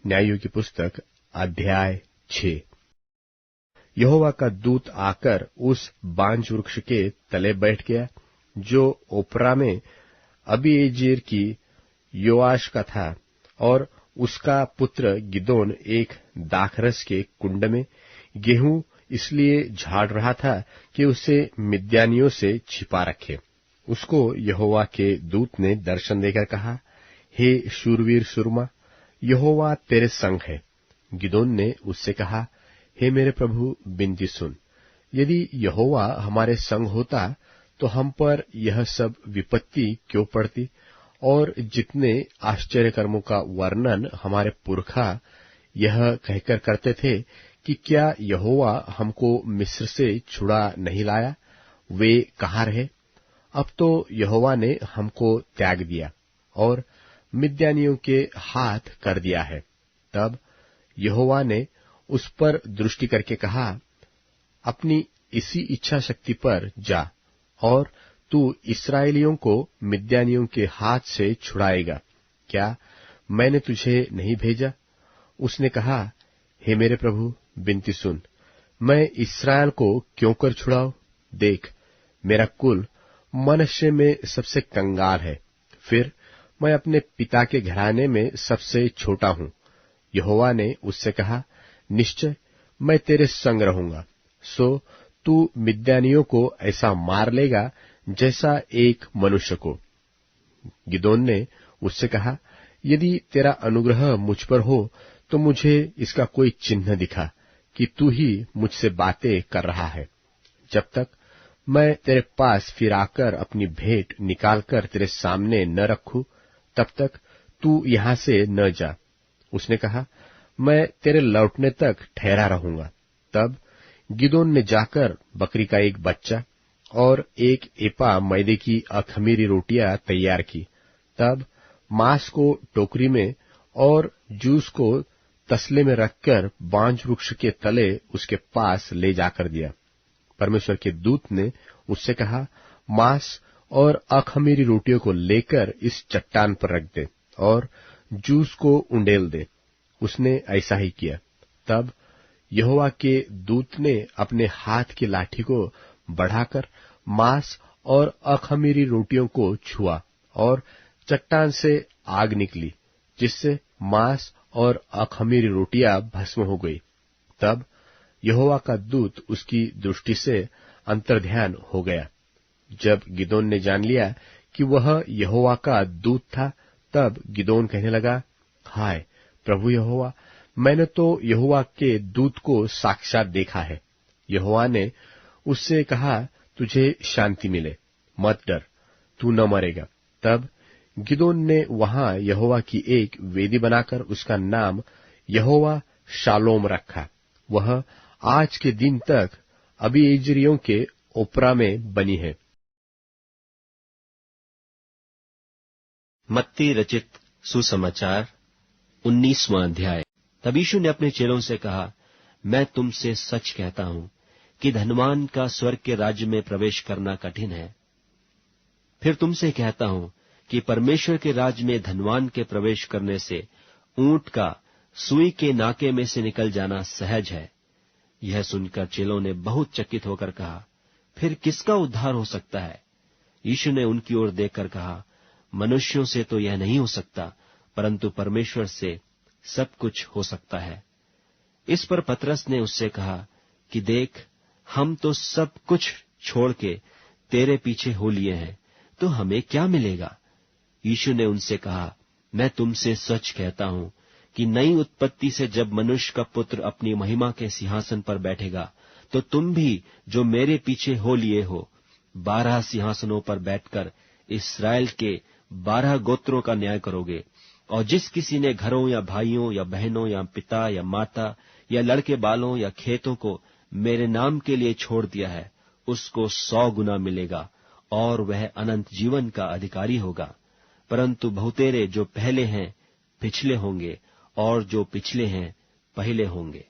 न्यायों की पुस्तक अध्याय 6। यहोवा का दूत आकर उस बांज वृक्ष के तले बैठ गया, जो ओप्रा में अबीएजेर की योआश का था, और उसका पुत्र गिदोन एक दाखरस के कुंड में गेहूं इसलिए झाड़ रहा था कि उसे मिद्यानियों से छिपा रखे। उसको यहोवा के दूत ने दर्शन देकर कहा, हे शूरवीर सुरमा, यहोवा तेरे संग है। गिदोन ने उससे कहा, हे मेरे प्रभु, विनती सुन। यदि यहोवा हमारे संग होता तो हम पर यह सब विपत्ति क्यों पड़ती, और जितने आश्चर्य कर्मों का वर्णन हमारे पुरखा यह कहकर करते थे कि क्या यहोवा हमको मिस्र से छुड़ा नहीं लाया, वे कहाँ रहे। अब तो यहोवा ने हमको त्याग दिया और मिद्यानियों के हाथ कर दिया है। तब यहोवा ने उस पर दृष्टि करके कहा, अपनी इसी इच्छा शक्ति पर जा, और तू इस्राएलियों को मिद्यानियों के हाथ से छुड़ाएगा। क्या मैंने तुझे नहीं भेजा? उसने कहा, हे मेरे प्रभु, विनती सुन। मैं इस्राएल को क्यों कर छुड़ाऊं? देख, मेरा कुल मनुष्य में सबसे कंगाल है, फिर मैं अपने पिता के घराने में सबसे छोटा हूं। यहोवा ने उससे कहा, निश्चय मैं तेरे संग रहूंगा, सो तू मिद्यानियों को ऐसा मार लेगा जैसा एक मनुष्य को। गिदोन ने उससे कहा, यदि तेरा अनुग्रह मुझ पर हो तो मुझे इसका कोई चिन्ह दिखा कि तू ही मुझसे बातें कर रहा है। जब तक मैं तेरे पास फिर आकर अपनी भेंट निकालकर तेरे सामने न रखूं, तब तक तू यहां से न जा। उसने कहा, मैं तेरे लौटने तक ठहरा रहूंगा। तब गिदोन ने जाकर बकरी का एक बच्चा और एक एपा मैदे की अखमीरी रोटियां तैयार की। तब मांस को टोकरी में और जूस को तसले में रखकर बांज वृक्ष के तले उसके पास ले जाकर दिया। परमेश्वर के दूत ने उससे कहा, मांस और अखमीरी रोटियों को लेकर इस चट्टान पर रख दे और जूस को उंडेल दे। उसने ऐसा ही किया। तब यहोवा के दूत ने अपने हाथ की लाठी को बढ़ाकर मांस और अखमीरी रोटियों को छुआ, और चट्टान से आग निकली, जिससे मांस और अखमीरी रोटियां भस्म हो गई। तब यहोवा का दूत उसकी दृष्टि से अंतर्ध्यान हो गया। जब गिदोन ने जान लिया कि वह यहोवा का दूत था, तब गिदोन कहने लगा, हाय प्रभु यहोवा, मैंने तो यहोवा के दूत को साक्षात देखा है। यहोवा ने उससे कहा, तुझे शांति मिले, मत डर, तू न मरेगा। तब गिदोन ने वहां यहोवा की एक वेदी बनाकर उसका नाम यहोवा शालोम रखा। वह आज के दिन तक अबीएजेरियों के ओप्रा में बनी है। मत्ती रचित सुसमाचार 19वां अध्याय। तब यीशु ने अपने चेलों से कहा, मैं तुमसे सच कहता हूं कि धनवान का स्वर्ग के राज्य में प्रवेश करना कठिन है। फिर तुमसे कहता हूं कि परमेश्वर के राज्य में धनवान के प्रवेश करने से ऊंट का सुई के नाके में से निकल जाना सहज है। यह सुनकर चेलों ने बहुत चकित होकर कहा, फिर किसका उद्धार हो सकता है? यीशु ने उनकी ओर देखकर कहा, मनुष्यों से तो यह नहीं हो सकता, परंतु परमेश्वर से सब कुछ हो सकता है। इस पर पतरस ने उससे कहा कि देख, हम तो सब कुछ छोड़ के तेरे पीछे हो लिए हैं, तो हमें क्या मिलेगा? यीशु ने उनसे कहा, मैं तुमसे सच कहता हूं कि नई उत्पत्ति से जब मनुष्य का पुत्र अपनी महिमा के सिंहासन पर बैठेगा, तो तुम भी जो मेरे पीछे हो लिए हो 12 सिंहासनों पर बैठकर इस्राएल के 12 गोत्रों का न्याय करोगे। और जिस किसी ने घरों या भाइयों या बहनों या पिता या माता या लड़के बालों या खेतों को मेरे नाम के लिए छोड़ दिया है, उसको 100 गुना मिलेगा और वह अनंत जीवन का अधिकारी होगा। परंतु बहुतेरे जो पहले हैं पिछले होंगे, और जो पिछले हैं पहले होंगे।